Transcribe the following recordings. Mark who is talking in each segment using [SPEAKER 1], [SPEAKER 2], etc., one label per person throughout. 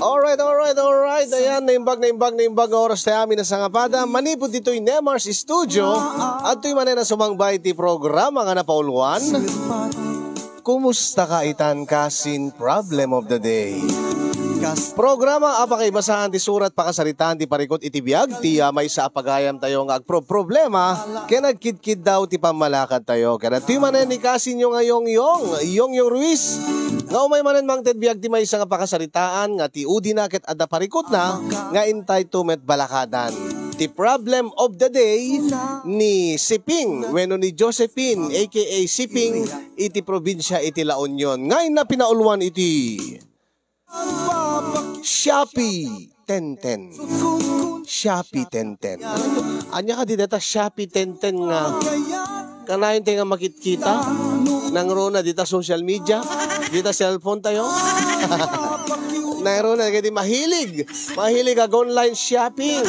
[SPEAKER 1] Alright. Ayan, naimbag oras tayo amin na sangapada. Manipod dito'y Nemars Studio. At to'y manay na sumangbay ti programa nga na pauluan. Kumusta ka itan kasin problem of the day? Programa apakay basahan ti surat pakasaritaan ti parikot iti biag ti may sa apagayam tayo nga problema kaya nagkidkid daw ti pamalakad tayo kaya ti manen ni kasin nyo nga yung Ruiz nga umay manen mang ted biag ti may sa nga pakasaritaan nga ti udi na ket adda parikot na nga entitlement balakadan. The problem of the day ni Siping, weno ni Josephine aka Siping iti probinsya iti La Union. Ngayon na pinauluan iti Shopee 1010. Shopee 1010. Anya ka di data Shopee 1010 nga kanayon tayo nga makikita nang rona dita social media, dita cellphone tayo. Nang rona kaya mahilig ag online shopping.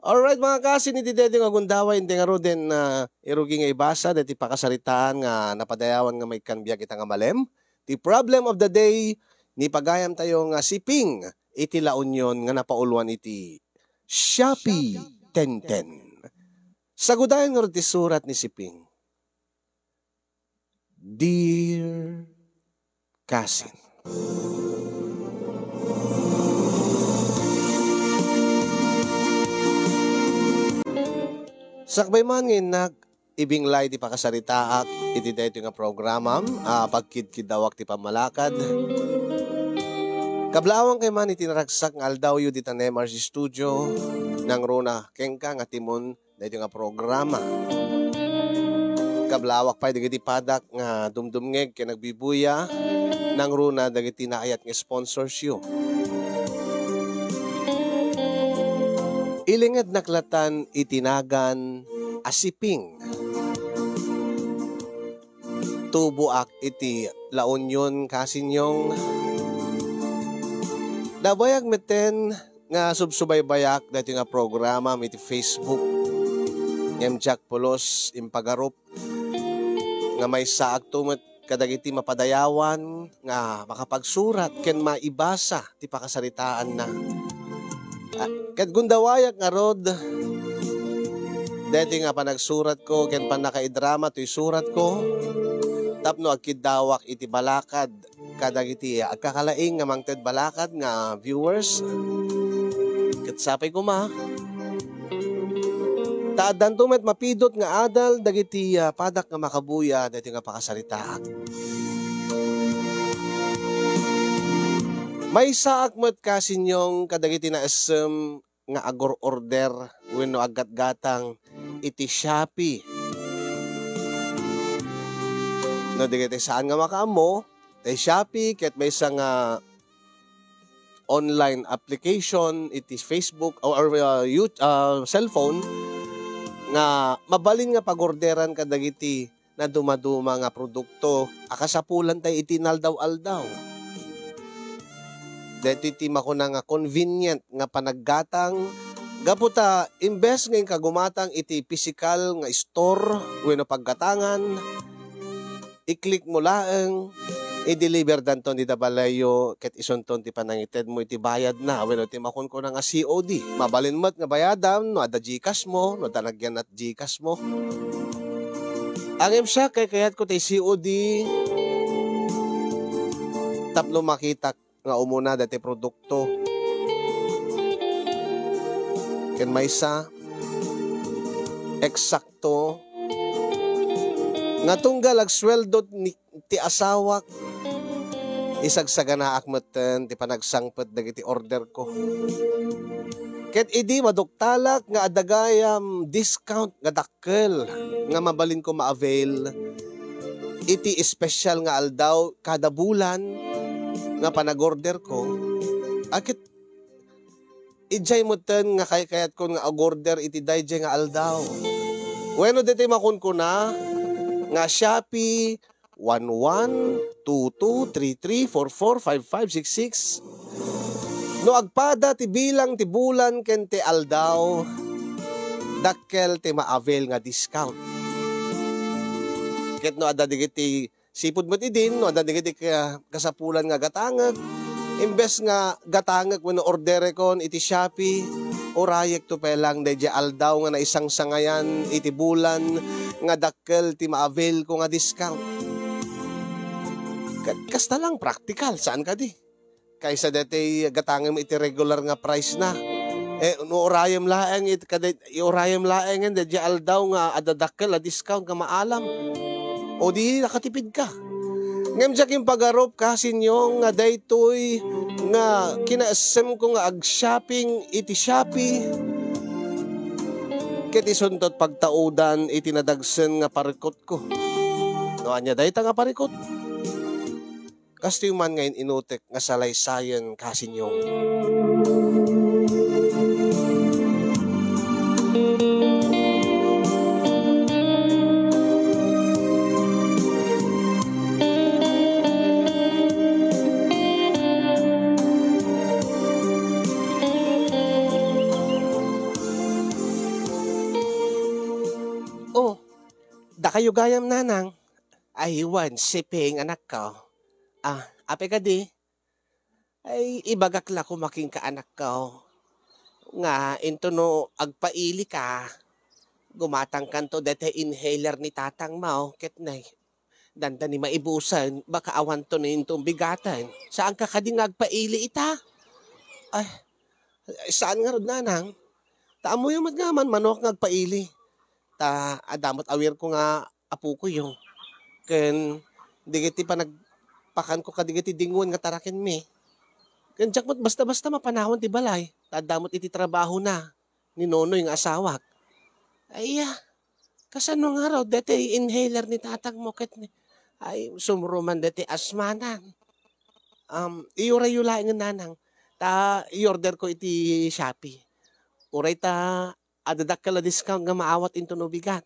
[SPEAKER 1] Alright mga kasi ni Dede nga gundawa hindi nga ro din irugi nga ibasa dati pakasaritaan nga napadayawan nga may kanbiyak ita nga malem. The problem of the day ni pagayam tayo nga Siping iti La Union nga napauluan iti Shopee 1010. Sagudayan nga ro ti surat ni Siping. Dear Kasin, sakbay man ngayon ibinglay ti pakasaritaak iti dayto nga programa pagkidkid dawak ti pamalakad. Kablawang kay man iti naragsak nga aldaw yu di Nemars Studio nang rona kengka nga timon dayto nga programa. Kablawak pa dagiti padak nga dumdumngeg ken nagbibuya nang rona dagiti naayat nga sponsors yu. Ilingad naklatan itinagan Asiping. Tubuak iti La Union kasinyong. Dabayag meten nga subsubaybayak dati nga programa iti Facebook. Jack Polos impagarup nga may saag tumet kadagiti mapadayawan nga makapagsurat ken maibasa ti pakasaritaan na. Kat gundawayak nga rod dati nga panagsurat ko ken panakaidrama to'y surat ko tapno agkidawak iti balakad kadagiti agkakalaing nga mangted balakad nga viewers ket sapay ko ma taadan tumet mapidot nga adal dagiti padak nga makabuya dati nga pakasaritaak. May saak mo't kasinyong kadagiti na asem nga agor order wenno agat-gatang iti Shopee. No digiti saan nga makaamo iti Shopee ket may isang online application iti Facebook or cellphone nga mabalin nga pagorderan kadagiti na dumaduma nga produkto akasapulan tay iti naldaw-aldaw. Dito iti makuna nga convenient nga panaggatang gaputa imbes nga kagumatang iti physical nga store wenno paggatangan i-click mo laeng i-deliver danton di dabalayo ket isonton ti panangited mo iti bayad na wenno ti makon ko nga COD mabalin mo't nga bayadam no ada GCash mo no talagyan at GCash mo angem siya kayat ko ti COD tapno makita nga umuna dati produkto ken maysa eksakto nga tunggal ag sweldo ti asawak isagsaganaak meten ti panagsangpet dagiti order ko ket idi maduktalak nga adagayam discount nga dakkel nga mabalin ko ma-avail iti special nga aldaw kada bulan nga panag-order ko, akit ijay mo ten nga kayat ko nga ag-order iti dayjay nga aldaw. Bueno, dito makon ko na nga Shopee 112233445566. No agpada ti bilang ti bulan ken ti aldaw, dakkel ti ma-avail nga discount. Ket no adda digiti Sipod mo din, no, dadigiti ka kasapulan nga gatangag. Imbes nga gatangag when ordere kon iti Shopee, orayek to pelang dedya aldaw nga na isang sangayan iti bulan nga dakkel ti ma-avail ko nga discount. Kasta lang practical, saan ka di? Kaysa dati gatangag mo iti regular nga price na. No orayem laeng it kada orayem laeng dedya aldaw nga adadakkel a discount nga maalam. O di nakatipid ka. Ngem jak yung pagarop kasi nyo nga daytoy nga kinaasem ko nga ag-shopping iti Shopee. Ket isuntot pagtaudan iti nadagsen nga parikot ko. No anya dayta nga parikot. Kasto yung man ngayon inutek nga salaysayan kasi nyo. Da kayo gayam nanang. Aywan, siping anak ko. Ape ka di? Ay, ibagakla ko making ka anak ko. Nga, into no, agpaili ka. Gumatang kanto dete inhaler ni tatang mo. Ketnay, danda ni maibusan, baka awan to na itong bigatan. Saan ka kading agpaili ita? Ay, saan nga rod nanang? Taamo yung matgaman, manok nga agpaili. Adamot aware ko nga apo ko yung ken digiti pa nagpakan ko kadigiti dingon nga taraken mi ken jakmot basta-basta mapanahon ti balay adamot iti trabaho na ni Nonoy nga asawak ay kasano nga raw deti inhaler ni tatang mo ket ay sumruman deti asmanan iura-yula nga nanang i-order ko iti Shopee uray adadak ka la discount nga maawat into no bigat.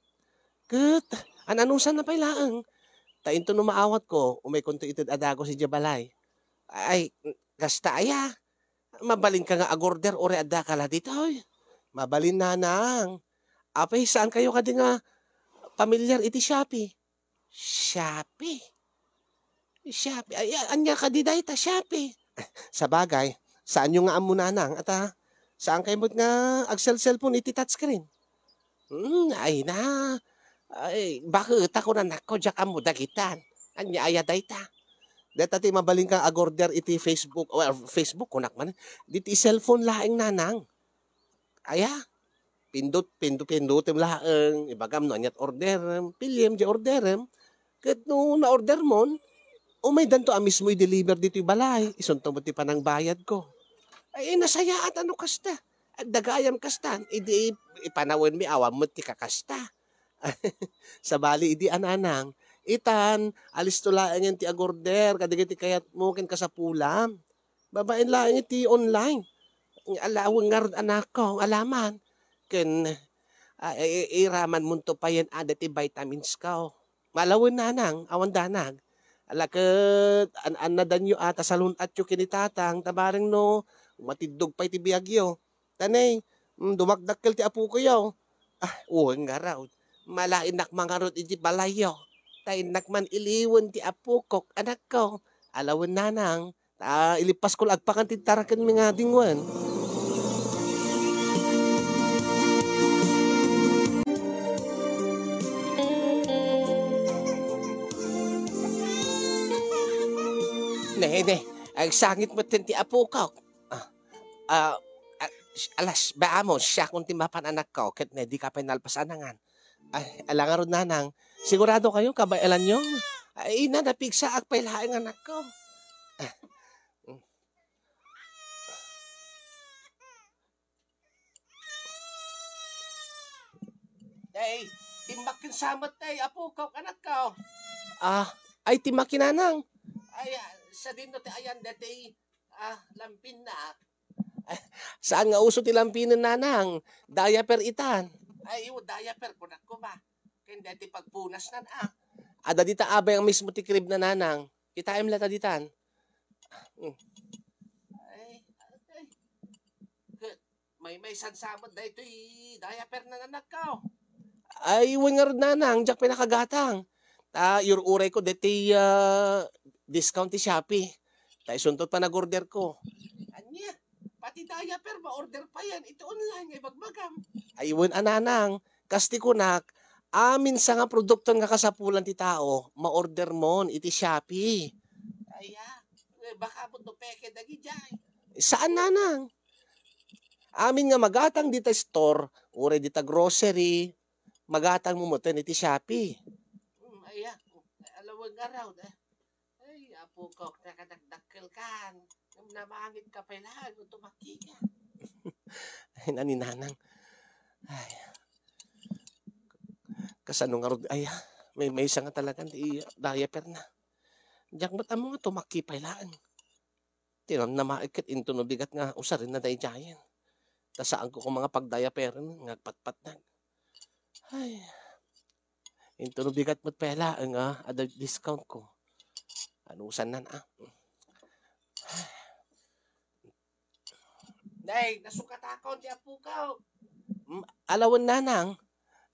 [SPEAKER 1] Ket, ananusan na pailaang. Into no maawat ko, umay konto itid adago si Jabalay. Ay, kasta aya. Mabalin ka nga agorder ore adaka la dito. Mabalin nanang. Apay, saan kayo kadi nga pamilyar iti Shopee? Shopee? Shopee? Ay, anya kadi dayta Shopee? Sa bagay, saan yung nga amo nanang? At saan kayo mo't nga agsel-cellphone iti touchscreen? Ay na. Ay, bakit ako na nako, jak amo dagitan. Anya ayaday ta. Deta ti mabaling kang agorder iti Facebook, or Facebook, kunak man. Diti cellphone laeng nanang. Aya, pindutim laeng. Ibagam no, anyat orderem, pilyem di orderem. Kat no na-order mon, umay danto mismo i-deliver dito yung balay. Isunto mo ti panang bayad ko. Ay, nasaya at ano kasta. At dagayam kasta. Idi ipanawin mi awam mo ti kakasta. Sa bali, idi ananang. Itan, alis to laang yan ti agorder. Kadigiti kayat mo ken kasapulam. Babain laang ti online. Alawang nga ron anak ko, alaman. Ken, iraman mo to pa yan ada ti vitamins ka. Malawin nanang, awan danag. Alakat, nadanyo ata salun at yung kinitatang, tabareng no, matidog pa iti biyagyo. Tanay, dumakdakkel ti apo ko yaw. Nga raw. Malainak mga rod iti balayo. Tainak man iliwan ti apo ko, anak ko. Alawan nanang, ilipas ko agpakan ti tarakan mga dingwan. Agsangit mo ti apo ko. Alas, ba mo, siya kung timapan anak ko, ket na di ka pinalpasanangan. Ay, alangan ron nanang, sigurado kayo, kabailan nyo? Ay, napigsa ak pailaing anak ko. Ay, timakin samot ay, apo ko, anak ko. Ay, timakin nanang. Ay, sa dito ti ayan dati, lampin na. Saan nga uso ti lampinan nanang? Diaper itan. Ay, diaper ko na ko ba? Kaya dati pagpunas na Ada dita abay ang mismo ti crib na nanang. Itaim lata ditan. Ay, may sansamot da ito diaper na nanak ko. Ay, wingar nanang, jak pinakagatang. Your uray ko, deti discount ti Shopee. Tayo suntot pa nag-order ko.
[SPEAKER 2] Anya, pati diaper ma-order pa yan. Ito online, ay bagbagam.
[SPEAKER 1] Ayun, ananang. Kasti ko nak, amin sa nga produkto nga kasapulan ti tao, ma-order mo, iti Shopee.
[SPEAKER 2] Baka mo no peke dagi jay.
[SPEAKER 1] Saan nanang? Amin nga magatang dita store, uray dita grocery, magatang mo mo iti Shopee.
[SPEAKER 2] Alawag araw na. Ay, apo ko, nakadagdakkel kan. Namangit ka pa lang, tumaki ka.
[SPEAKER 1] Ay, naninanang. Ay. Kasano nga rin, ay, may isa nga talaga, diaper na. Diyak ba't ang mga tumaki pa lang? Tinan na maikit, into no bigat nga, usarin na dahi jayan. Tasaan ko kung mga pag-diaper, ngagpat-pat na. Ay, into no bigat mo't pala, ada discount ko. Anusan na na.
[SPEAKER 2] Day, nasukat ako, di apo ka.
[SPEAKER 1] Alawan nanang,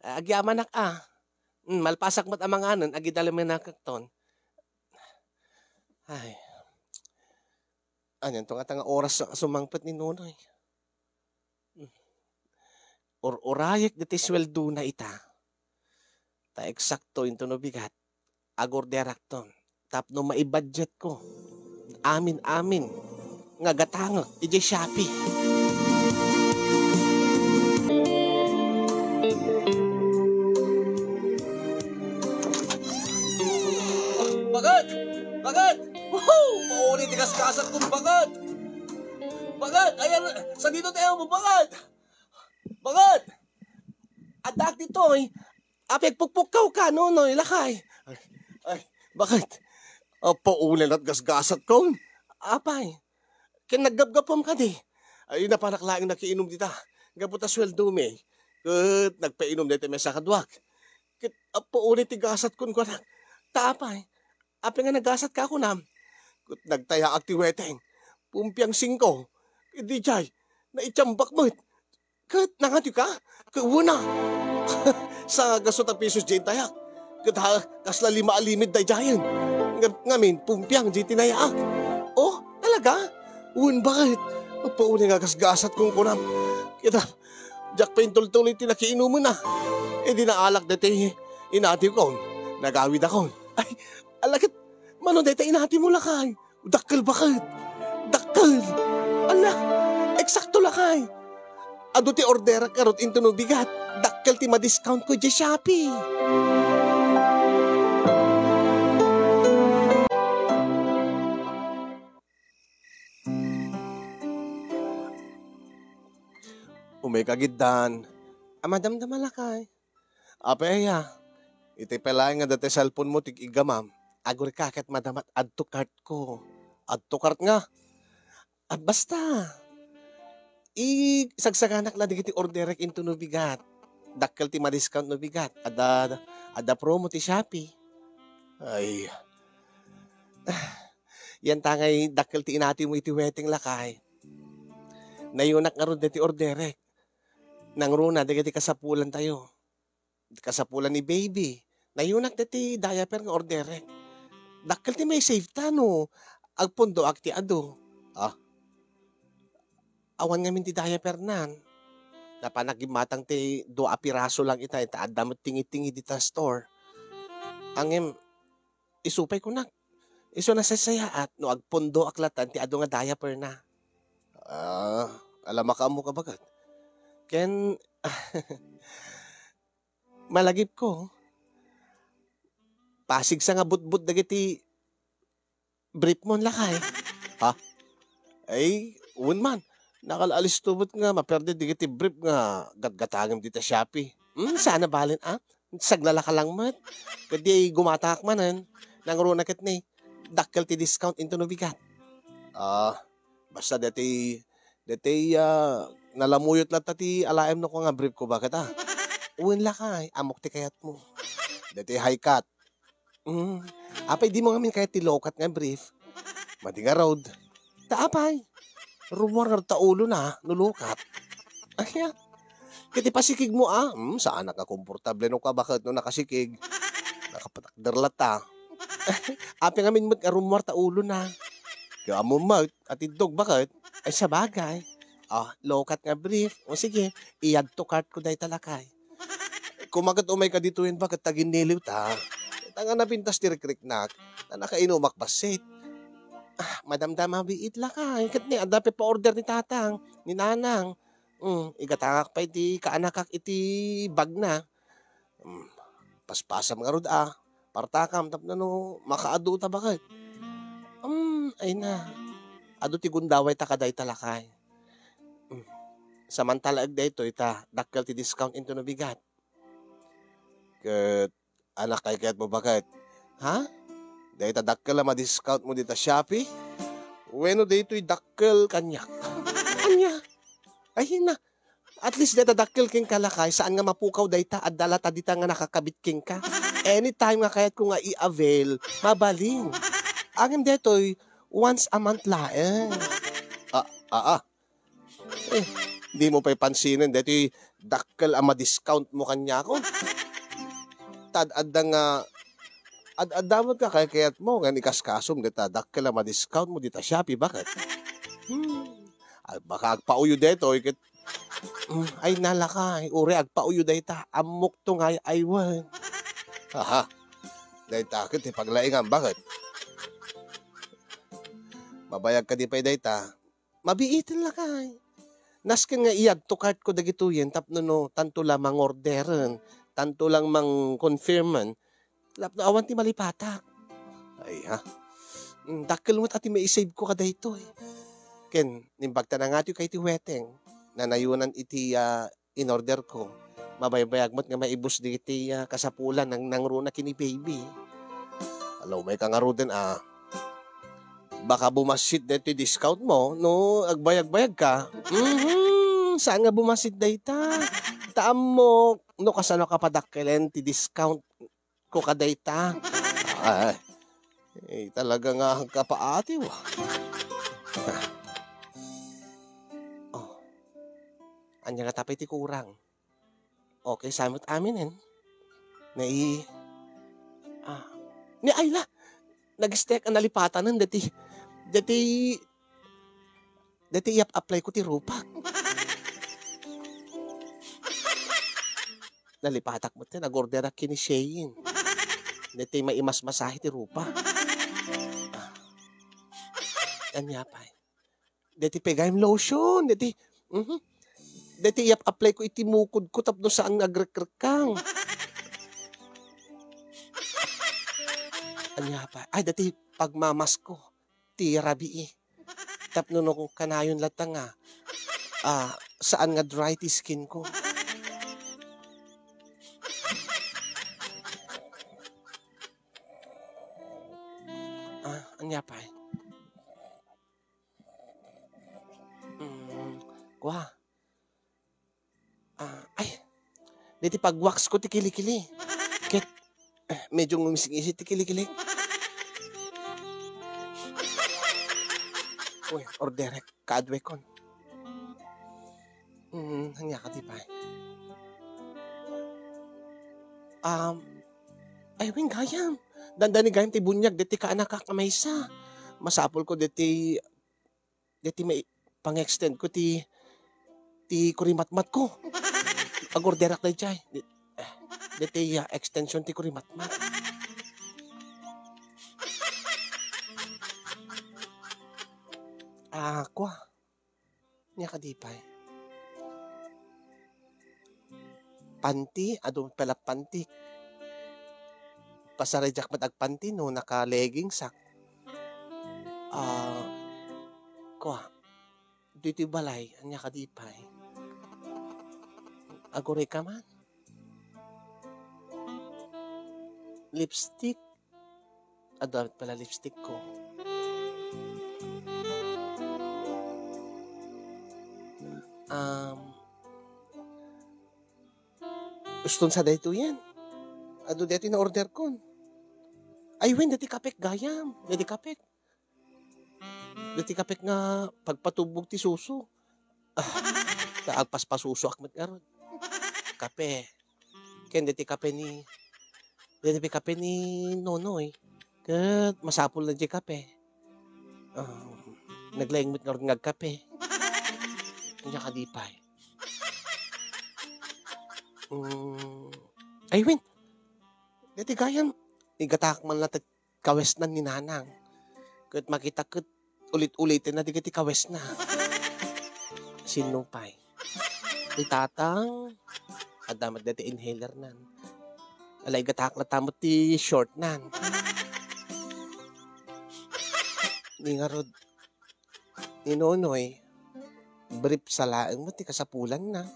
[SPEAKER 1] agyaman nak malpasak mo't amanganan, agidala mo nakakton. Ay, anyan, itong atang oras sumangpat ni Nonoy. Orayek diti sweldo na ita. Ta eksakto into no bigat. Agor derakton. Tapno maibudget ko. Amin. Nga gatangak. Ije Shopee. Bagat! Woohoo! Pauli tigas-kasat kong bagat! Bagat! Ayan! Sa dito tayo mo, bagat! Bagat! Adak dito eh. Apek pukpukaw ka, Nonoy, lakay. Ay, bakit? Paulan at gasgasat ko. Apay, kinaggapgapom ka di. Ay, napanaklaing nakiinom dita. Gabuta sweldo me. Kat, nagpainom dito may sa kadwak. Kit, paulit tigasat kun ko na. Tapay, apay nga nagasat ka ako nam. Kat, nagtaya aktiweteng. Pumpiang 5. Hindi jay, naitsambak mo't. Kat, nangati ka? Kawuna. Sa gasot ang pisos dyan tayak. Kat, kasla 5 alimid day jayan. Ngamin, pumpiang dyan tinayak. Oh, talaga? Un, bakit? Pauli nga gasgasat kong kunam. Kita, jak pa yung tuloy tinakiinom mo na. E di naalak dati, inati ko. Nagawid ako. Ay, alakit, manon dati inati mo lakay. Dakkel bakit? Dakkel. Ala, eksakto lakay. Ado ti order karot into no bigat. Dakkel ti ma-discount ko di Shopee. Umay kagiddan. Amadam-dam lakay. Apeya. Iti pelay nga dati cellphone mo tig igamam. Agor kaket madamat add to cart ko. Add to cart nga. Basta. Sagsaganak lang digiti orderek into no bigat. Dakkel ti ma-discount no bigat. Ada promo ti Shopee. Ay. Yan tangay dakkel ti inati mo iti wedding lakay. Nayunak nga ron diti orderek. Nang runa, digiti kasapulan tayo. Kasapulan ni baby. Nayunak diti diaper nga orderek. Dakkel ti may save tano. Agpundo akti ado. Awan nga min ti diaper nan. Napanagimatang ti 2 piraso lang ita. Itaadamot tingi-tingi di ta store. Angem, isupay ko na. Iso na sasayaat. No agpundo aklatan ti ado nga diaper na. Alam ka mo ka bagat. Ken, malagip ko. Pasig sa nga but-but dagiti brief mo lakay. Ha? Ay, un man. Nakalaalis tubot nga, maperde digiti brief nga gatgatagam dita Shopee. Sana balin saglala ka lang mat. Kadi gumatak manan. Nangruna ket ni. Dakkel ti discount into no bigat. Basta dati nalamuyot lang tati alaem no ko nga brief ko bakit Uwin lakay, amok ti kayat mo. Dati high cut. Apay di mo ngamin kaya ti low cut nga brief. Madi nga road. Taapay. Rumor nga taulo na, nulukat. Ay, kiti pasikig mo saan nakakomportable no ka bakit no nakasikig. kapatakderlata. Api ngamin mo't arumwar ta ulo na. Kaya mo at idog bakit? Ay sa bagay. Lokat nga brief. O sige, i-add to cart ko dahi talakay. Kumagat umay ka dito yun bakit tagin niliw ta. Tanga na pintas dirikrik-nak na nakainumak basit. Madamdam mabiit lakay. Kat ni, adapi pa order ni tatang, ni nanang. Igatangak pa iti kaanakak iti bag na. Paspasam nga rod Partakam tap na no, makaado ta bakit? Ay na. Ado ti gundaway ta kaday talakay. Samantala ag dayto ita, dakkel ti discount into no bigat. Ket anak kay kayat mo bakit? Ha? Dahi ta dakkel na ma-discount mo dita Shopee? Weno dayto dakkel kanyak. Anya? Ay na. At least data dakkel king kalakay, saan nga mapukaw dayta at dalata dita nga nakakabit king ka. Anytime nga kayat ko nga i-avail, mabaling. Angin detoy, once a month laeng. Di mo pa'y pansinin, detoy dakkel ang ma-discount mo kanya ko. Tad-adda nga, ad-adamot ka kayat mo, nga ikaskasom dita, dakkel ang ma-discount mo dita Shopee, bakit? Baka agpauyo detoy, ay nalakay, uri agpauyo dayta, amok to nga aywan. Dayta kit paglaingan, bakit? Mabayag ka di pa'y dayta, mabiitin lakay. Naskin nga iyag to cart ko dagituyen, tapno no, tanto lamang orderen, tanto lang mang confirman, tapno awan ti malipatak. Ay dakil mo't ati may isave ko kada ito Ken, nimbagta na nga kay ti weteng, nanayunan iti in-order ko. Mabaybayag mo't nga maibus di iti kasapulan ng runa kini baby. Alaw, may kangaro din baka bumasit na iti discount mo, no, agbayag-bayag ka. Saan nga bumasit na ita? Taam mo, no, kasano ka padakkilen ti discount ko kadayta. Talaga nga kapaatiw. Anya nga tapay ti kurang. Okay, samot aminin. Ni Ayla, nag-stek ang nalipatan dati i-apply ko ti rupak. Nalipatak mo ti, nag-order ak kini Shein. Dati maimas masahe ti rupa. Anya pa. Dati pegayim lotion, dati i-apply ko iti mukod ko tapno saan nagrekrek-kang. Anya pa. Ay, dati pagmamas ko, ti rabii. Tapno no kanayon lata nga, saan nga dry ti skin ko. Anya pa. Kuha. Dati pag-wax ko ti kilikili. Ket, medyo ngumising-isip ti kilikili. Uy, order kaadwe kon. Hanya ka ti pa. Wing gayam. Dandani gayam ti bunyag, dati ka anak kamaysa. Masapol ko dati may pang-extend ko ti kurimatmat ko. Pag-orderak na jay. Dati extension ti kurimatmat. Kwa. Niya kadipay. Panti, adong pala pantik. Pasarajak matagpanti no, naka-legging sak. Kwa. Dito balay, niya kadipay. Agore ka man. Lipstick. Adamit pala lipstick ko. Guston sa dito yan. Ado dito na order ko. Ay, wen, dati kapek gayam. Dati kapek. Dati kapek nga pagpatubog ti suso. Kaagpas pa suso akmat nga ron. Kape. Ken dati kape ni
[SPEAKER 2] Dito kape ni Nonoy. Kat masapol na di kape. Naglaingmit nga rin nga kape. Kanya kadipay. Ay, Win. Dito gayam. Igatak man natin kawes na ni Nanang. Kat makita kat ulit-ulitin na di kati kawes na. Sinupay. Di tatang. Adamat dati inhaler nan. Alay gatak na tamot ti short nan. Ni nga rod. Ni Nonoy. Brief sa laeng mo ti kasapulan na.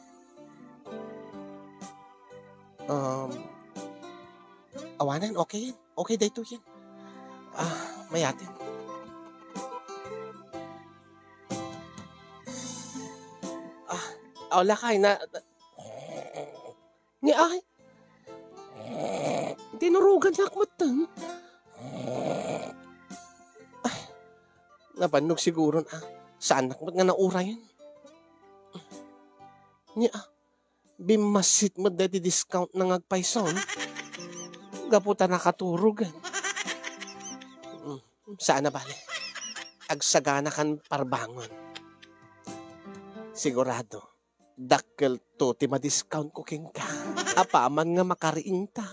[SPEAKER 2] Awanan, okay yan. Okay, dahito yan. Mayatin. Lakay na. Ni ay. Tinurugan na akmatan. Napanog siguro na. Saan nakmat nga naura yan? Ni bimasit mo dati discount na ngagpayson. Gaputa nakaturugan. Saan na bale? Agsagana kan parbangon. Sigurado. Dakkel to, ti ma-discount ko king ka. Apaman nga makariing ta.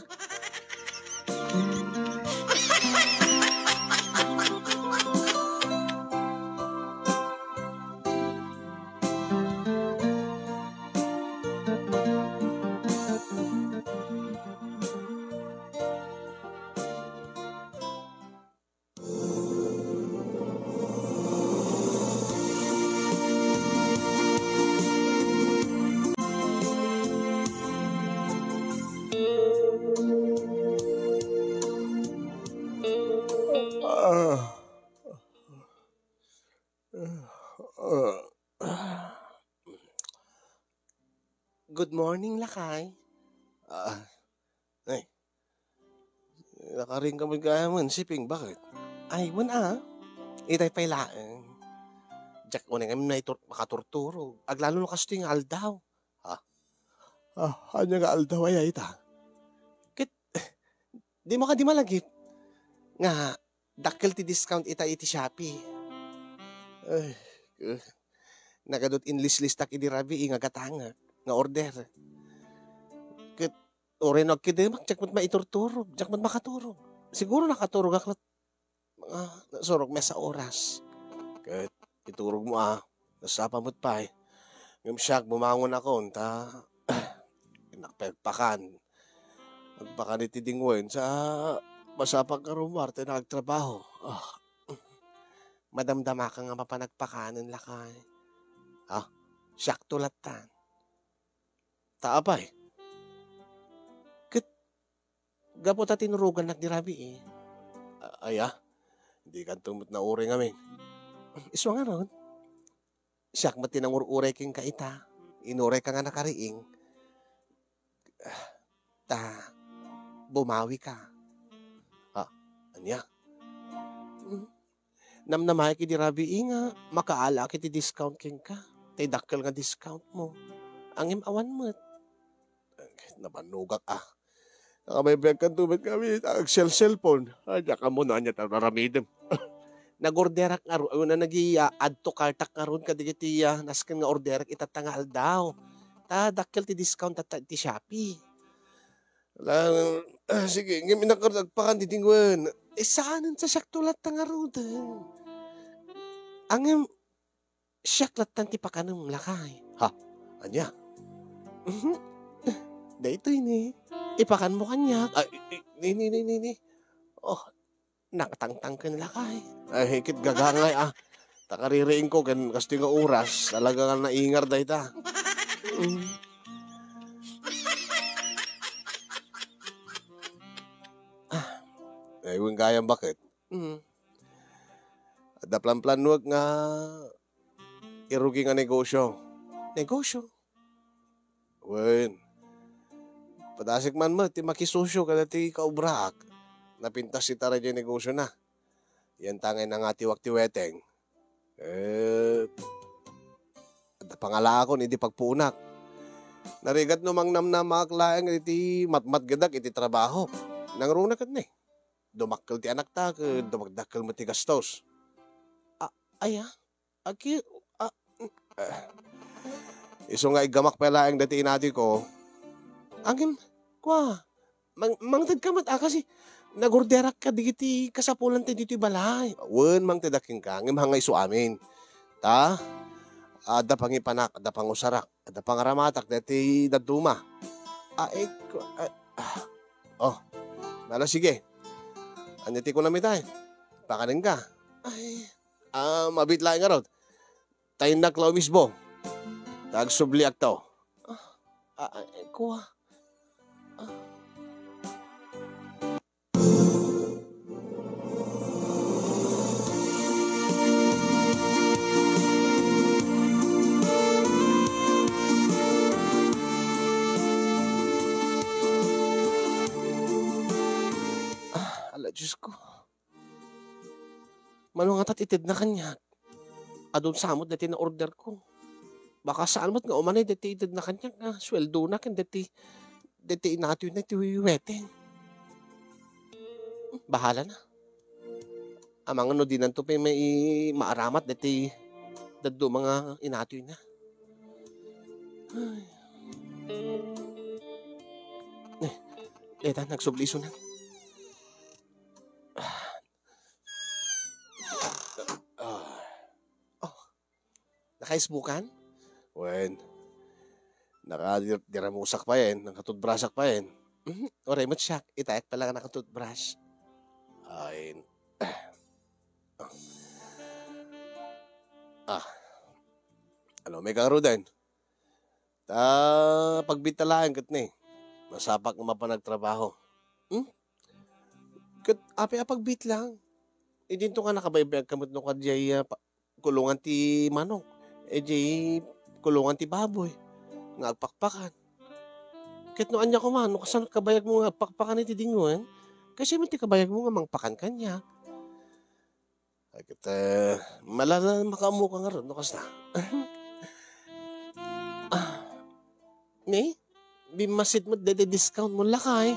[SPEAKER 2] Good morning, Lakay. Ay. Nakaring ka magkayaman, siping, bakit? Ay, wala. Itay pailaan. Diyak mo na kami na makaturturo. Aglalo no kasto yung aldaw. Ano nga aldaw ay ita? Di mo ka di malagip. Nga, dakkel ti discount iti Shopee. Ay, nagadot in list-listak idirabi, nga gatanga. Nga order. Kit orenog kide jak mat maiturturog, jak mat makaturog. Siguro nakaturog aklat mga nasurog me sa oras. Kit iturog mo nasapamot pa Ngam siyak bumangon ako ta nakpagpakan. Nagpakan iti dingwen sa masapag karumar tayo nagtrabaho. Madamdama ka nga mapanagpakanan Lakay. Siyak tulatan. Taapay. Kit, gapo ta tinurugan nagdirabi hindi ka tumot na uri ngamin. Iswa nga ron. Siyak matinangur-uray king kaita. Inuray ka nga nakariing. Bumawi ka. Anya? Namnamay ki dirabi nga, makaala ki ti discount king ka. Tay dakkel nga discount mo. Ang imawan mo. Napanugak Nakamaybayag ka tumit kami. Ang cellphone. Daka mo na niya taramidem. Nag-orderak nga ron. Na nag-i-add to kartak nga ron. Kadigiti naskan nga orderak itatangal daw. Dakkel ti discount ti Shopee. Sige, ngayon nakaragpakan di tingwan. Saanan sa siyak nga ron. Ang siyak latan ti pakanong Lakay. Anya? Dito ini. Ipakan mo kanya. Ni. Nakatangtang ka nila Lakay. Hikit gagangay takaririin ko kan kasi nga oras. Talaga nga naingar da ita. Ayun gayang bakit? Ada plan-planuag nga irugi nga negosyo. Negosyo? Wen. Padasik man mo, ti makisosyo kada ti kaubraak. Napintas si tara dyan negosyo na. Yan tangay na nga tiwak-tiweteng. At pangala ako, hindi pagpunak. Narigat no mang namnamak laeng iti matmat gadak iti trabaho. nangrong na kad na eh. Dumakkel ti anak ta, dumagdakkel mo ti gastos. Ay aki, iso nga igamak pala ang dati inati ko. Angin, kwa, mangtad ka mat, kasi nagorderak ka digiti kasapulan ti dito balay. Wen mangtadaking ka, ngim hangay iso amin. Ta, ada pangipanak, ada pangusarak, ada pangaramatak, dati daduma. Nala sige. Anyati ko na mitay. Pakanin ka. Mabit lang nga rod. Tayo na klaw mismo. Tagsubli aktaw. Kuha. Diyos ko. Manungatat itid na kanya. Adun samot dati na order ko. Baka saan mo't nga umanay dati itid na kanya nga. Sweldo na kan dati inatoy na tiwiweteng. Bahala na. Amang ano din to pa may maaramat dati daddo mga inatoy na. Deta, nagsubliso na. Nakaisbukan? Wen. Nakadiramusak pa yan. Nakatutbrasak pa yan. Oray mo siyak. Itayak pala ka nakatutbrush. Ay. Ano, may karudan. Pagbitalaan kat ni. Masapak nga mapanagtrabaho. Kat api pagbit lang. Dito ka nakabaybayag kamot no kadjay kulungan ti manok. Kulungan ti baboy. Nga agpakpakan. Kahit no anya ko man, no kasan kabayag mo nga agpakpakan iti dinguan, kasi man ti kabayag mo nga mangpakan kanya. Ay kita, malala makaamu ka nga ron, no kas na. Ni, bimasid mo discount mo lakay.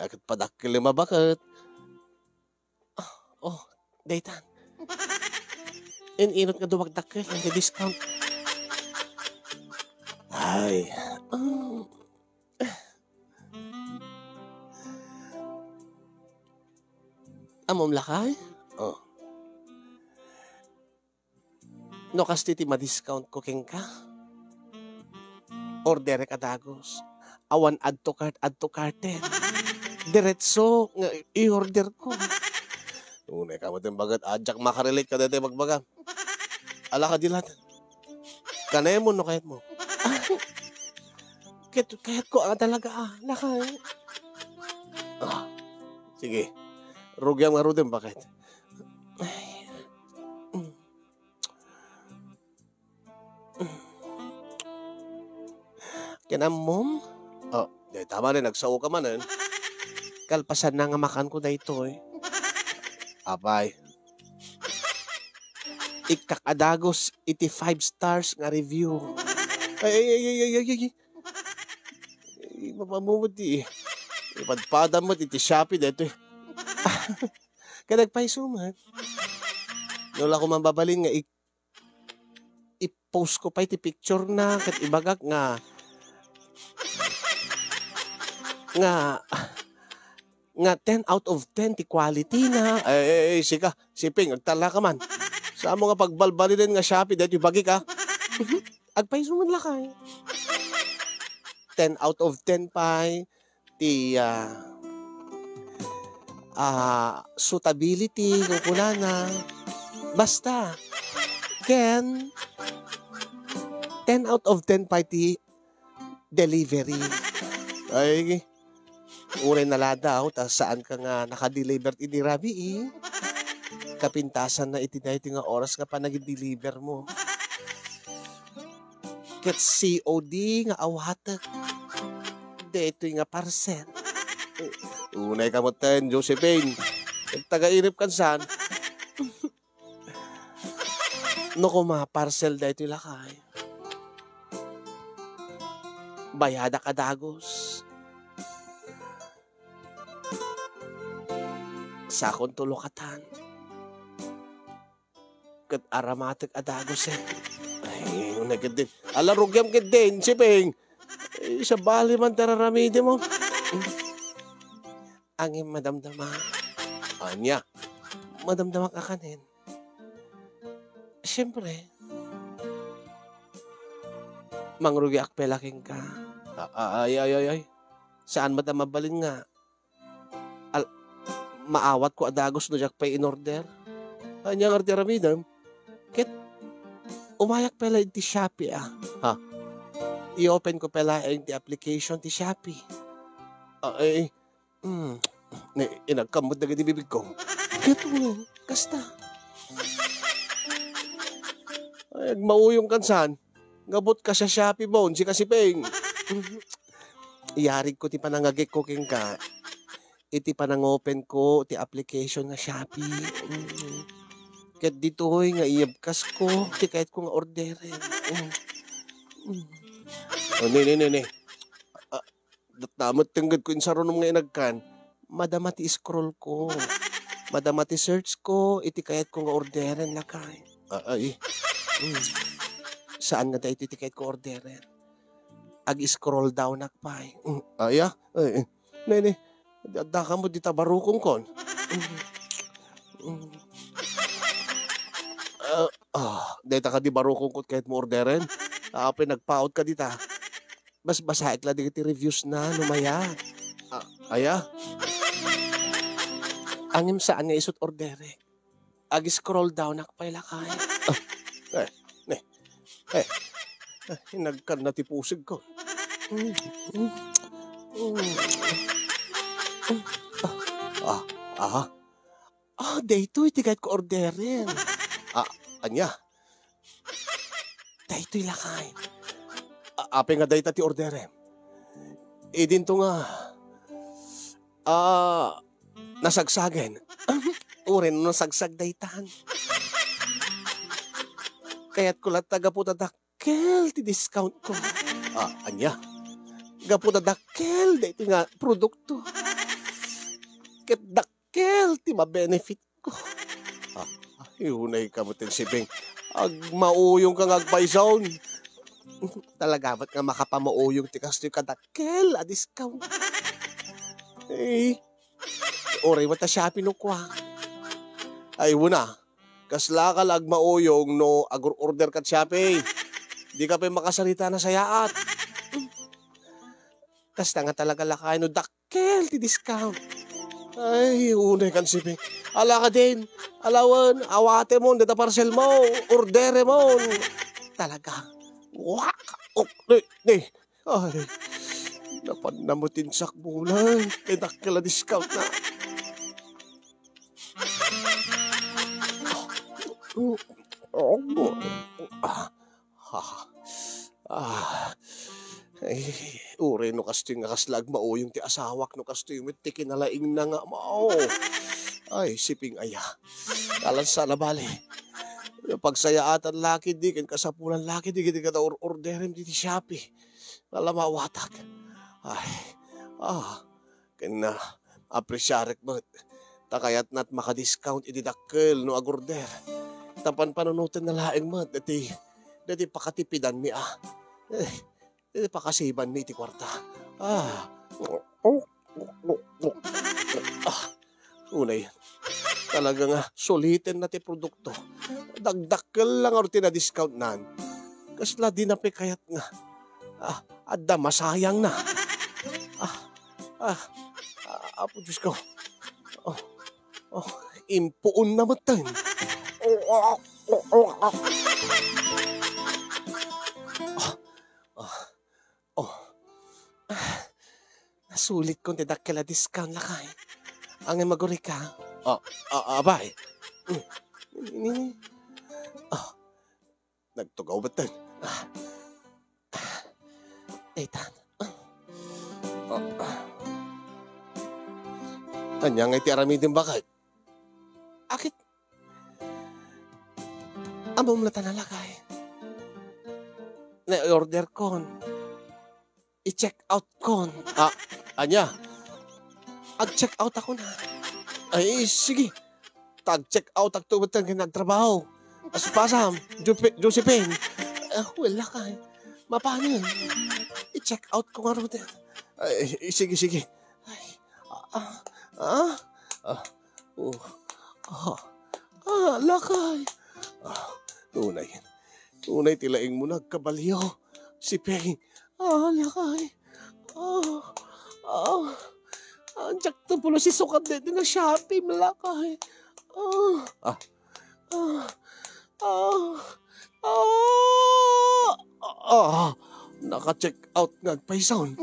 [SPEAKER 2] Ay kat padakil lima bakat. Daytan. Inot nga dumagdakil, ang discount. Ay. Amom lakay? No kasti ti ma-discount ko king ka? Order ka dagos. Awan add to cart. Diretso nga i-order ko. Tunay ka mo din bagat. Adyak makarelate ka dito magbaga. Ala ka dilat. Kanay mo no kahit mo. Kahit ko talaga lakay. Sige. Rugyang marudin bakit? Kinamom? Tama na, nagsaw ka man eh. Kalpasan na nga makan ko na ito eh. Apay. Ikakadagos, iti 5 stars nga review. Ay. Mapamumot eh. Ipadpada mo, iti Shopee dito eh. Kadagpaiso man. Wala ko mambabalin nga i-post ko pa iti picture na kat ibagak nga 10 out of 10 ti quality na. Ay, sika, siping, agtala ka man. Sa mo nga pagbalbali din nga Shopee, dahil bagi ka. Agpaiso man lakay. 10 out of 10 pa, ti suitability, kukulana. Basta, Ken, 10 out of 10 pa, ti delivery. Ay, uray nalada ako, ta saan ka nga nakadeliver ini rabi eh. Kapintasan na iti nga oras nga pa nag-deliver mo. Ket COD nga awatak. Dito nga parcel. Unay ka mo ten, Josephine. Taga-irip kan saan. No kuma, parcel dito lakay. Bayada ka dagos. sa akong tulokatan. Kat aramatik adagos eh. Ay, unagad din. Alarugyam kid din, siping. Ay, sa bali man tararamidi mo. Angin madamdama. Anya, madamdama ka kanin. Siyempre, mangrugi akpelaking ka. Ay. Saan madamabalin nga? Maawat ko adagos no jak pay in order. Anya nga tiramidam. Ket, umayak pala ti Shopee Ha? I-open ko pala yung ti application ti Shopee. Inagkamot na gani bibig ko. Ket mo, kasta. Ay, mauyong kansan. Ngabot ka sa Shopee bone, si kasipeng. Iyarig ko ti panangagik ko king ka. Iti panang-open ko ti application nga Shopee. Ket ditoy nga iabkas ko ti kahit ko nga orderin. Ne. Datamot tinggad ko insarunom nga inagkan. Madama ti scroll ko. Madama ti search ko iti kahit ko nga orderin lakay. Saan nga tayo iti kahit ko orderin? Ag-scroll down akpay. Ne. Daka mo di tabarukong kon. Deta ka di barukong kon kahit mo orderin. Nagpaot ka dita. Bas basaik la di reviews na lumaya. Angim saan nga isut ordere. Ag-scroll down akpay lakay. Hinagkan na ti pusig ko. Daytoy ti kahit ko orderin. Anya? Daytoy lakay. Ape nga dayta ti orderin. Dinto nga. Nasagsagen. Urin no sagsag daytan. Kaya't ko lang tagaputa dakkel ti discount ko. Anya? Gaputa dakkel dayto nga produkto. Ket dakkel ti ma-benefit ko. Yunay ka mo tin sibing. Mauyong kang agpaisaon. Talaga ba't nga makapamauyong ti kasto yung kadakkel a discount. Oray mata Shopee no kwa. Ay wuna. Kasla ka lag mauyong no order kat Shopee. Di ka pa makasalita na sayaat. Kasta nga talaga lakay no dakkel ti discount. Ay, unay kan siping. Ala ka din. Alawan, awate mo, data parcel mo, ordere mo. Talaga. Wak! Ay, napanamutin sakbulan. Tinakila discount na. Ay, uri no kasto yung kaslag mauyong ti asawak no kasto yung miti kinalaing na nga mao. Ay, siping aya. Kalan sana bali. Pagsayaatan laki di, kan kasapulan laki di, kita ka orderin di Shopee. Malamawatak. Ay, kena apresyarek mo. Takayat na't makadiscount ididakkel no agorder. Tapan panunutin na laing mo. Dati pakatipidan mi Dati pakasiban mi ti kwarta. Unay. Talaga nga, sulitin na ti produkto. Dagdakkel lang or tinadiscount nan. Kasla di na kayat nga. Adda masayang na. Apo Diyos ko. Impuon na matan. Nasulit kong tidakkel a discount lakay. Ang maguri ka. Abay. Nagtugaw ba tan? Daytan. Anya nga iti aramidin bakit? Akit? Amom na tanalakay. Na-order kon. I-check out kon. Anya? Ag-check out ako na. Ay, sige. Tag-check out ang tuwad ng nagtrabaho. Aspasam, Josephine. Wala ka. Mapano yun? I-check out ko nga rin. Ay, sige, sige. Ay, lakay. Tunay. Tunay tilaing mo nagkabalyo. Si Peng. Lakay. Andiyak na pula si sukat dito na Shopee, malakay. Naka-check out nga paisaon.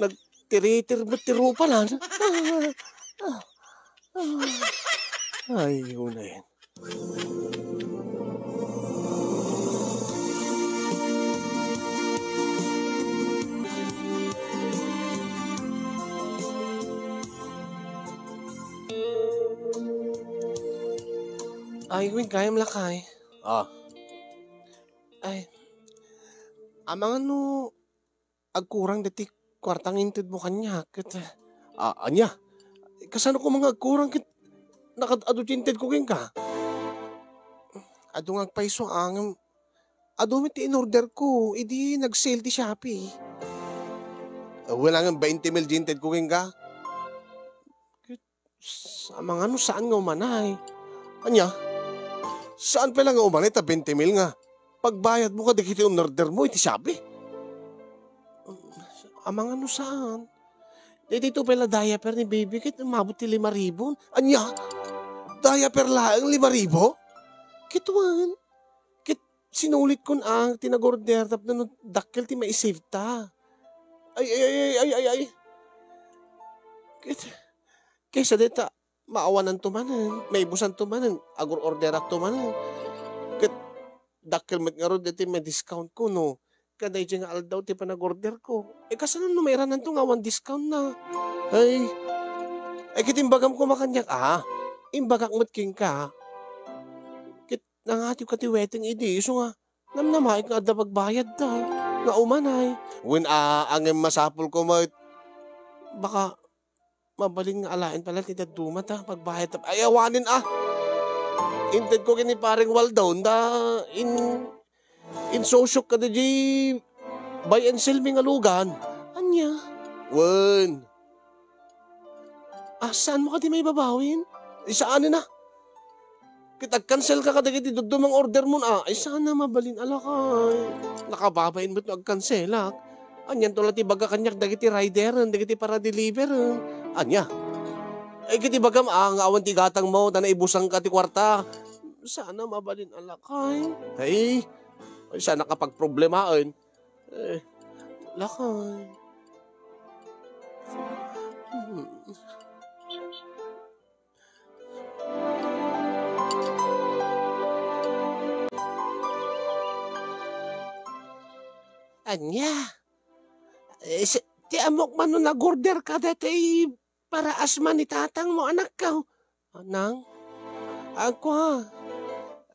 [SPEAKER 2] Nagtiri-tiro pa lang. Ay, yun na yan. Ay, wing kaya malakay. Ay, amang ano, agkurang dati kwartang inted mo kanya. Anya, kasano ko mga agkurang nakad-adutintid ko king ka. Ado nga paiso ang, ado ti in-order ko, idi nag-sale ti Shopee. Wala nga 20 mil jinted ko king ka. Amang ano, saan nga umanay? Anya, saan pala nga umanay ta 20 mil nga? Pagbayad mo ka, di kiti in-order mo, iti Shopee. Amang ano saan? Dito pala diaper ni baby, kit umabot ti 5,000. Anya? Diaper lang 5,000? Kitwan. Kit sinulit kon ang tinagorder tap na dakkel ti maisave ta. Ay. Kit, kaysa dita, maawanan tumanan, may busan tumanan, agur orderak tumanan. Kit, dakkel met nga ro diti may discount ko, no? Kaday dyan nga aldaw ti panag-order ko. Kasano numera nanto nga 1 discount na? Ay kitimbagam ko makanyak, imbagak mo't king ka. Kit nangati ka ti wedding idi, so nga, namnamay nga da pagbayad ta, nga umanay. When ang masapul ko baka mabaling nga alain pala ti daduma ta, pagbayad ta. Ay awanin Inted ko kini paring Waldown da in sosyok ka da di buy and sell mi nga lugan. Anya? Wen. Saan mo ka di may babawin? Saan na? Kitag-cancel ka kada kiti dudumang order mo na. Saan na mabalin alakay? Nakababayin mo't nag-cancelak. Anyan to ti baga kanyak dagiti rider, dagiti para deliver. Anya? Kiti bagam nga awan ti gatang mo, na naibusang ka ti kwarta. Sana mabalin alakay. Ay, sana kapag problemain. Lakay. Anya? Ti amok man nung nag-order ka dati para asma ni tatang mo, anak ka. Anang? Ako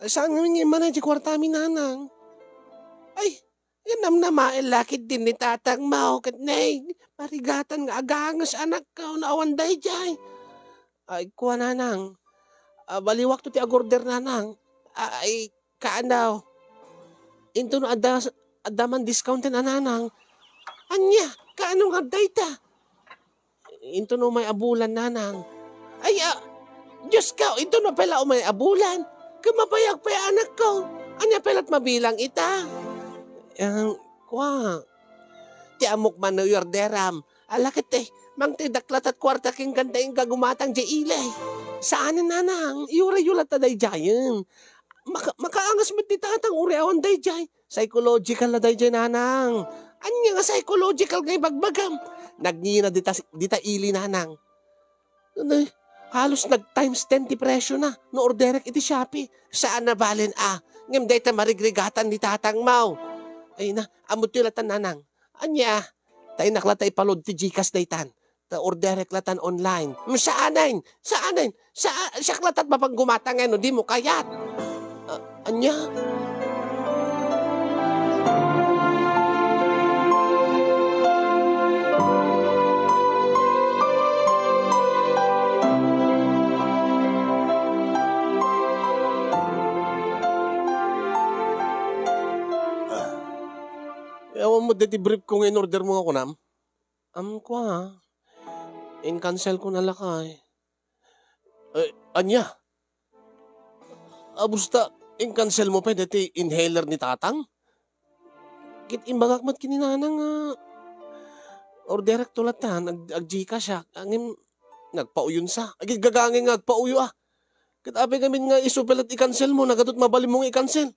[SPEAKER 2] saan nga man di kwarta mi nanang? Ay, yanam na mailakit din ni tatang mo. Katnay, marigatan nga agangas anak ka na awanday jay. Ay, kuha nanang. Baliwak to ti agorder nanang. Ay, kaanaw. Into no adaman discountin ananang. Anya, kaano nga dayta? Into no may abulan nanang. Ay, Diyos ka, into no pala may abulan. Kamapayag pa anak ko. Anya pala't mabilang ita. Kwa. Ti amok man no yorderam. Alakit mang ti daklat at kwarta king ganda yung gagumatang di ilay. Saan nanang? Iura-yulat na day jayan. Makaangas mo ti tatang uriawan day jay. Psychological na day jay nanang. Anya nga psychological ngay bagbagam. Nagngina dita ili nanang. Halos nag-times 10 ti presyo na. No orderek iti Shopee. Saan na balin ngem day ta marigrigatan ni tatang mau. Ay na, amot ti latan nanang. Anya, tayo naklatay palod ti Gcash daytan. Ta orderek latan online. Saanayn? Siya klatat mapang gumatang no, di mo kayat. Anya? Ewan mo, deti brief ko nga in-order mo ako nam. Ko ha. In-cancel ko na lakay. Anya? Busta, in-cancel mo pa deti inhaler ni tatang? Kit imbagak mat kininanang order tulat ta, nag-Gcash siya. Angin, nagpauyon sa. Agit gagangin nga, agpauyo ah. Kit abe kami nga isupelat i-cancel mo, nagadot mabalim mong i-cancel.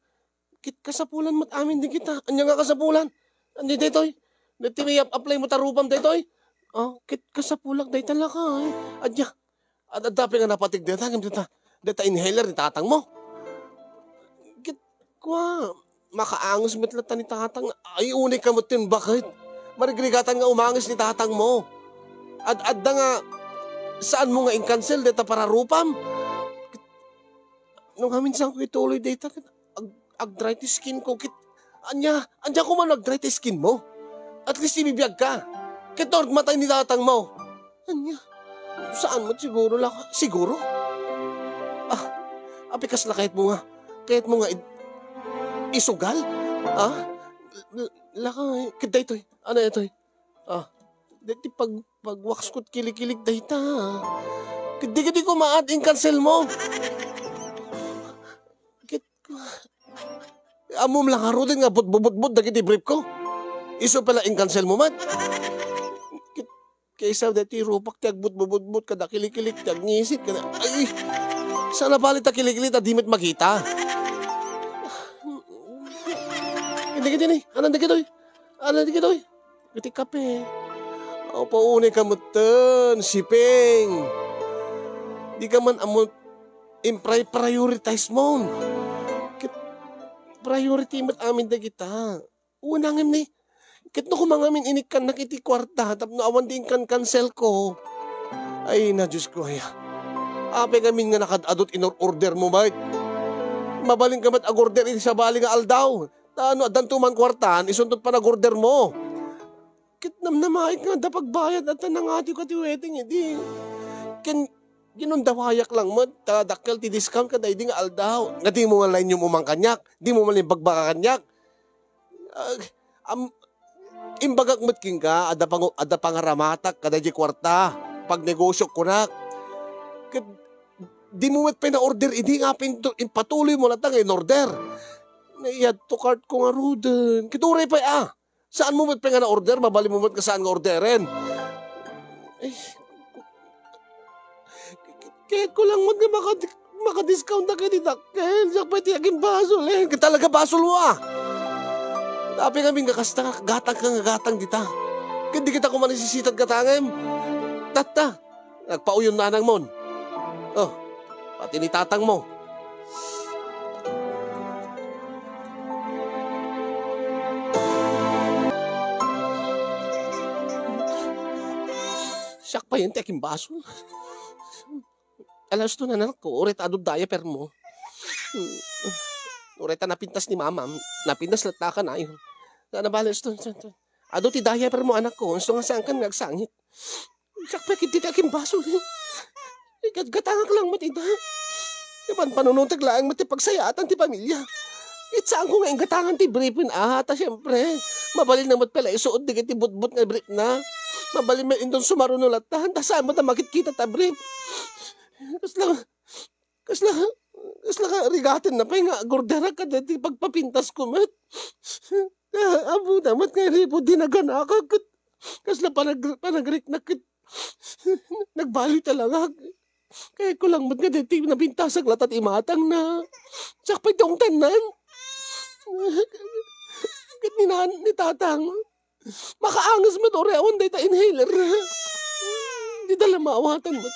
[SPEAKER 2] Kit kasapulan mat amin din kita. Anya nga kasapulan? Andi daytoy. Dati may apply mo tarupam daytoy. Kit kasapulan day talaka eh. Anya. At dapi nga napatig data, data inhaler ni tatang mo. Kit kwa, makaangos mitlata ni tatang. Ay, unik ka mo tin, bakit? Marigrigatan nga umangis ni tatang mo. At adda nga, saan mo nga in-cancel data para rupam? Nung minsan ko ituloy data, ag-dry to skin ko. Anya ko man ag-dry to skin mo. At least ibibiyag ka. Kitord matay ni tatang mo. Anya, saan mo siguro lang? Siguro? Apikas la kahit mo nga isugal? Lakay, kita ito'y. Ano ito'y? Dati pag-wax ko't kilig-kilig dahita. Di ko ma-add-in cancel mo. Amom lang haro din nga but dagiti brief ko. Iso pala in-cancel mo man. Kaysa dati rupak tiyag but kada kilig-kilig tiyag ngisit kada. Ay, sana balit ta kilig-kilig ta dimit makita. Hindi ka din eh. Anong di kitoy? Giti kape. Paunay ka mo tan, sipeng. Di ka man amot prioritize mo. Priority mat amin da kita. Unangin ni. Kit no kumangamin inikan na kiti kwarta. Tapno awan din kan cancel ko. Ay na Diyos ko ay. Ape kami nga nakadadot in-order mo ba? Mabaling ka mat ag-order iti sa bali nga aldaw. Ano, adantuman kwartaan, isuntot pa nag-order mo. Kit namnamahit nga da pagbayad at nangati ko ti wedding edi. Ginundawayak lang mo, dakkel ti discount ka da hindi nga aldaw. Nga di mo malain yung umang kanyak, di mo malain bagbaka kanyak. Imbagak mo't king ka, ada pangaramatak kada di kwarta, pag negosyo kunak. Di mo mo't pina-order, hindi nga patuloy mo lang in order. Naiyad to cart ko nga ruden. Kituray pa Saan mo mo't nga na-order, mabali mo mo't ka saan nga orderin. Kahit ko lang mo't nga maka-discount na kayo ni Dakkel. Siya pa tiyagin basol eh. Talaga basol mo Tapi kami nga kasta gatang dita. Hindi kita kumanisisitad gatangem. Tata, nagpauyon na nang mon. Pati ni tatang mo. Siyak pa yun, teking baso. Alas to na nanak ko, oreta adod diaper mo. Oreta napintas ni mama, napintas latta ka na yun. Nabalas to. Adod ti diaper mo anak ko, gusto nga saan ka nagsangit. Siyak pa kinti teking baso. Gatangak lang matita. Iban panununtag lang mati pagsayatan ti pamilya. Saan ko nga yung gatangan ti briefin ta syempre. Mabalil na mat pala isuod di ti but-but nga brief na. Mabalin mo indon sumarunulat ta. Saan mo ta makikita ta brief. Kasla rigatin na pa nga gordera ka dati pagpapintas ko mat. Abo damat nga ripo dinaganaka. Kasla panagrik na kit. Nagbali talaga. Kaya ko lang mat nga dati nabintasag latat imatang na. Tsak pa itong tanan. Kit ni tatang. Makaangas mo to reon day ta inhaler. Di dala maawatan mo.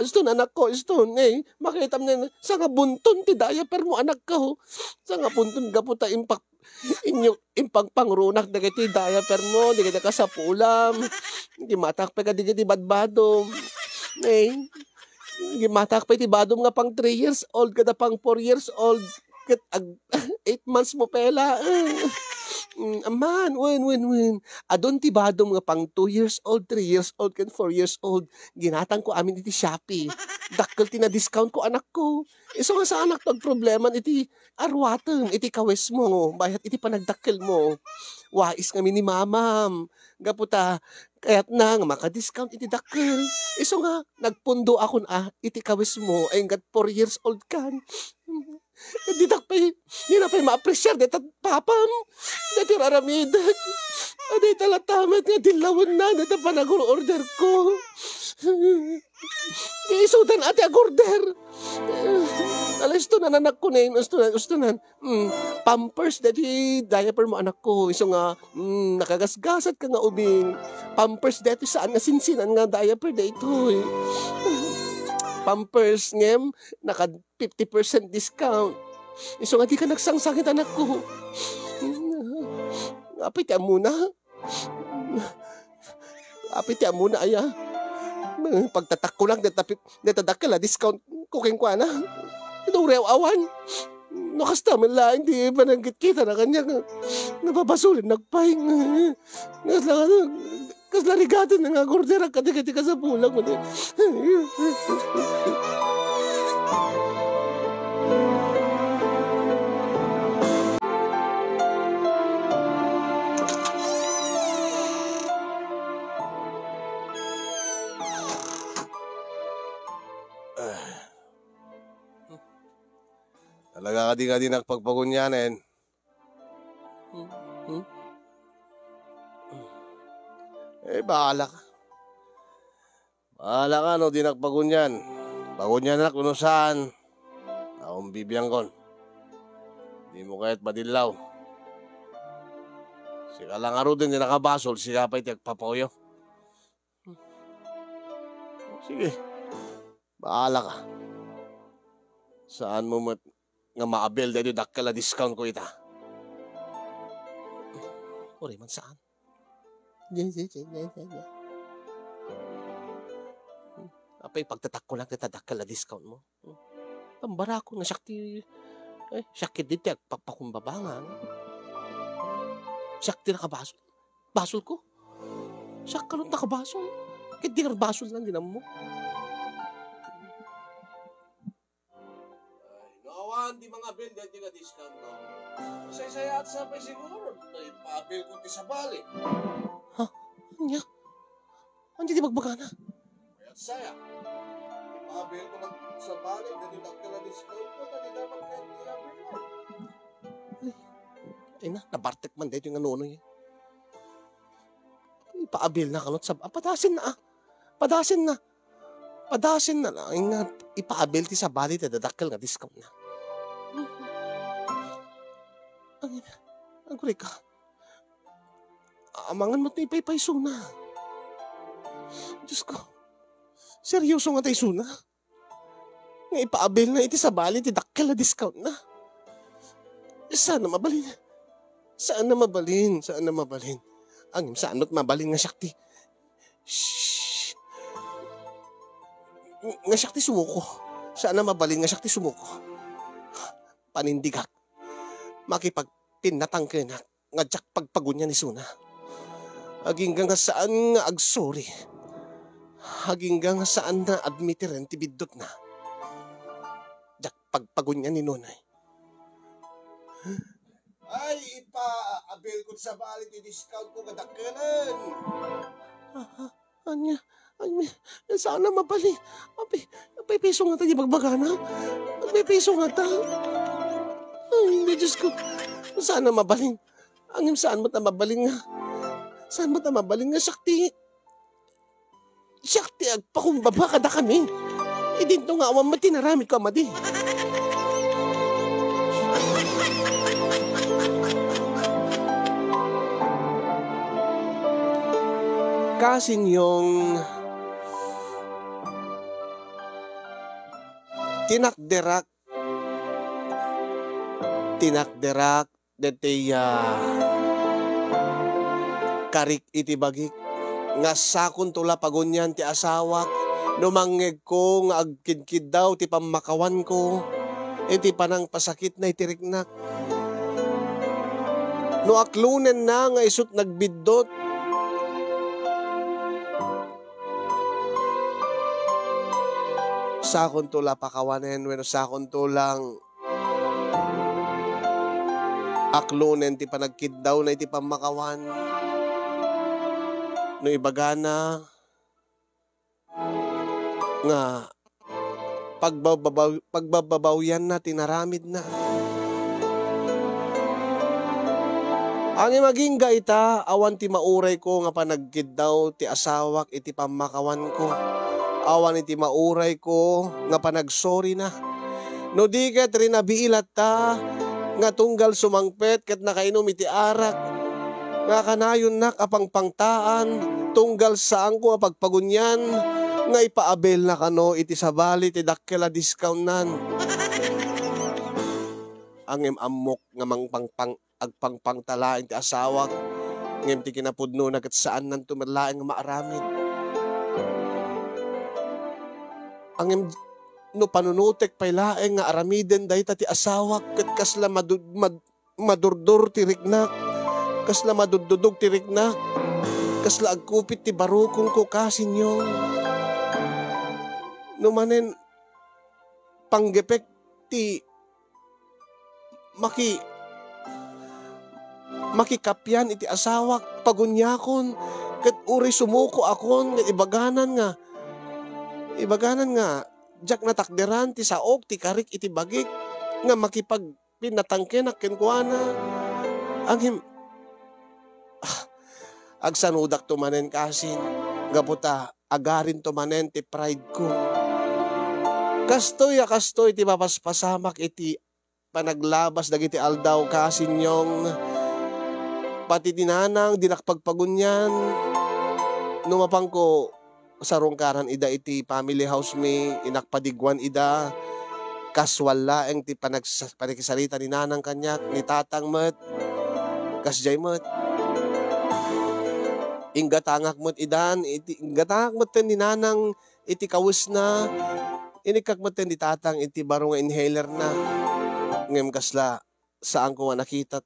[SPEAKER 2] Stone anak ko, Stone makita mo na sa nga bunton ti diaper mo anak ko. Sa nga bunton ka po ta impang pangrunak na ti diaper mo. Di ka kasapulam. Di matak pa ka di badbadom. Di matak pa ti badom nga pang 3 years old kada pang 4 years old. kat 8 months mo pela. Aman, win. Adon ti badom nga pang 2 years old, 3 years old, kan 4 years old. Ginatang ko amin iti Shopee. Dakkel ti na discount ko anak ko. Iso nga sa anak tag problema iti arwatem, iti kawes mo, bayat iti panagdakkel mo. Wais kami ni mamam. Gaputa, kaya't na nga maka-discount iti dakkel. Iso nga, nagpundo ako na iti kawes mo, ay hanggat 4 years old kan. Di na pa'y ma-appreciate dito papam. Dito raramidag. Aday talatamat nga dilawan na dito pa nag-order ko. Isudan ati ag-order. Alas ito na nanak ko na yun. Gusto na. Pampers dito diaper mo anak ko. Iso nga nakagasgasat ka nga ubing. Pampers dito saan nga sinsinan nga diaper dito eh. Pampers ngem, naka 50% discount. Iso nga di ka nagsangsangit anak ko. Apit ya muna. Aya. Pagtatak ko lang, netadakal discount kuking kwa na. Ito rew awan. Nakasta man lang, hindi ba nanggit kita na kanya. Nababasulin, nagpaing. Kaslarigatan na nga gordera kati-kati ka sa pulang mo.
[SPEAKER 1] Talaga ka di nagpagpagunyanin. Bahala ka. Bahala ka, no, di nagpagunyan. Pagunyan na kung saan. Akong bibiyang kon. Di mo kahit madilaw. Sika lang aro din, di nakabasol, sika pa'y tiyagpapoyo. Sige, bahala ka. Saan mo nga maabel dahil dakala discount ko ita? Uri man saan? Apay pagtatak ko lang kita dakala discount mo. Pambara ko nga sakti. Sakit dito pagpakumbabangan. Sakti nakabasol. Basol ko. Sak kalot nakabasol. Kahit di basol lang din mo. Nawan, di mga bill dahil di ka discount ko. Masaya at sapay siguro. Ito'y pa-bill ko ti sa bali. Ha? Anya? Anya di magbagana? Mayat saya. Pa-bill ko sa bali. Dahil di ka discount ko. Dahil dapat ka i-bill mo. Ay na, nabartek man dahil yung ano niya. Pa-bill na kalot sa... Padasin na. Padasin na lang. Ay nga, ipa-bill ti sa bali. Dahil dadakil nga discount na. Ang kuri ka. Amangan mo't may paypayso na. Diyos ko. Seryoso nga tayo suna. Nga ipaabil na iti sa bali, iti dakkel na discount na. Saan na mabalin? Ang saan na't mabalin nga Shakti? Shhh. Nga Shakti sumuko. Saan na mabalin nga Shakti sumuko? Panindigak. Makipagpinatang ka na nga jak pagpagunya ni Suna. Aging nga saan nga agsori. Aging nga saan na admitiren ti bidot na. Jak pagpagunya ni Nonay. Ay, ipa-abil ko sa bali ti discount ko kadakkenan. Anya, sana mabali. Apay piso nga tayo magbagana. Apay piso nga tayo. Ay, hindi, Diyos ko. Saan na mabaling? Angin, saan mo na mabaling nga? Saan mo na mabaling nga, Shakti? Shakti, agpakumbaba kada kami. Dito nga, awan matinaramit ko, amadi. Kasing yung tinakderak dete karik iti bagik nga sakon tula pagunyan ti asawak numangeg ko nga agkidkid daw ti pamakawan ko
[SPEAKER 2] iti panang pasakit na itiriknak. No aklunen na nga isut nagbiddot, sakon tula pakawanen wenno sakon tulang aklunen ti panagkiddaw na iti pamakawan. No ibagana nga pagbababawyan na tinaramid na. Ang maging gaita, awan ti mauray ko nga panagkid daw ti asawak iti pamakawan ko. Awan iti mauray ko nga panagsorry na. No di ket rinabiilat ta nga tunggal sumangpet ket nakainom iti arak. Nga kanayon nak apang pangtaan tunggal saan ko nga pagpagunyan nga ipaabel na kano iti sabali ti dakkela discount nan. Ang amok nga mangpangpang agpangpangtalain ti asawak ngem ti kinapudno na ket saan nan tumerlaeng nga maaramid. Ang no panunutek pay laeng nga aramiden dayta ti asawak ket kasla madurdur ti riknak, kasla madududog ti riknak, kasla agkupit ti barukong ko kasinyong. No manen panggepek ti makikapyan iti asawak pagunyakon ket uri sumuko akon ket ibaganan nga jak natakderan ti saok ti karik iti bagik nga makipag pinatangkenak kenkuana ang agsanudak tumanen kasin gaputa agarin tumanen ti pride ko. Kastoy ti mapaspasamak iti panaglabas dagiti aldaw kasinyong pati dinanang dinakpagpagunyan numapang ko sarungkaran ida iti family house mi inakpadigwan ida kaswal laeng ti panagsarita ni nanang kanyak ni tatang met kasjay met inggatangak met idan iti inggatangak met ten ni nanang iti kawis na inikak met ten ni tatang iti baro nga inhaler na ngem kasla saan ko nga nakita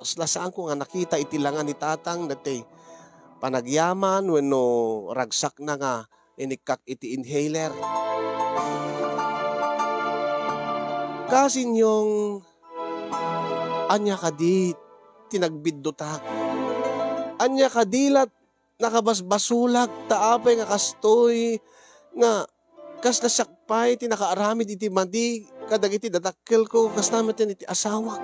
[SPEAKER 2] saan ko nga nakita iti langan ni tatang dati panagyaman wenno ragsak na nga inikak iti inhaler. Kasinyong anya kadi tinagbiddotak. Anya kadilat nakabasbasulag taapay nga kastoy nga kas nasakpay ti nakaaramid iti madi kadagiti dadakkel ko kas namet iti asawak.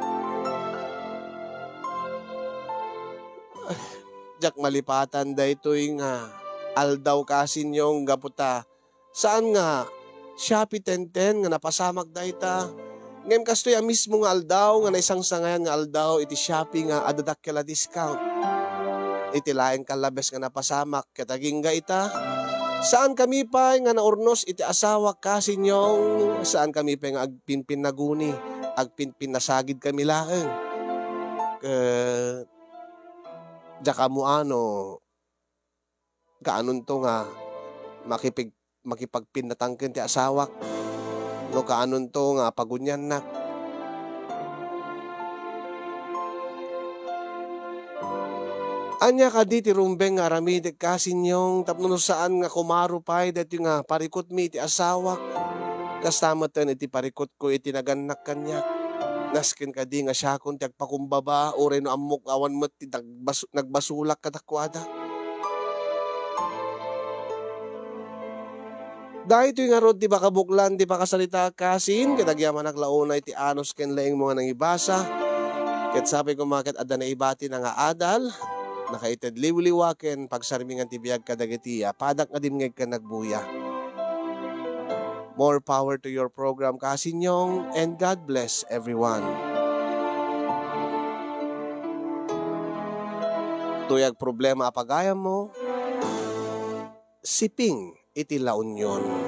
[SPEAKER 2] Jak malipatan daytoy nga aldaw kasinyong gaputa saan nga Shopee 1010 nga napasamak dayta ngem kastoy a mismo nga aldaw nga naisang sangayan nga aldaw iti Shopee nga adadakkela discount iti laeng kalabes nga napasamak kataging ita saan kami pa nga naurnos iti asawak kasinyong saan kami pa nga agpinpin naguni agpinpin nasagid kami laeng Daka mo kaanon to nga makipagpinatangken ti asawak no kaanon to nga pagunyan na. Anya kadi ti rumbeng nga aramidek kasinyong tapno no saan nga kumaro pay dati nga parikot mi ti asawak kastamatan iti parikot ko iti naganak kanyak. Nasken kadi nga syakon ti agpakumbaba oray no ammok awan met ti nagbasulak kadakwada. Dahil ito nga rod, di ba kabuklan, di ba kasalita kasin, kadagyaman naglauna iti anos ken laing mga nang ibasa. Ket sabi ko maket adda na ibati na nga adal, nakaited liwliwaken, pagsarmingan ti biyag kadagiti, padak nga dimngeg ka nagbuya. More power to your program kasinyong, and God bless everyone. Tuyag problema apagayam mo, siping iti La Union.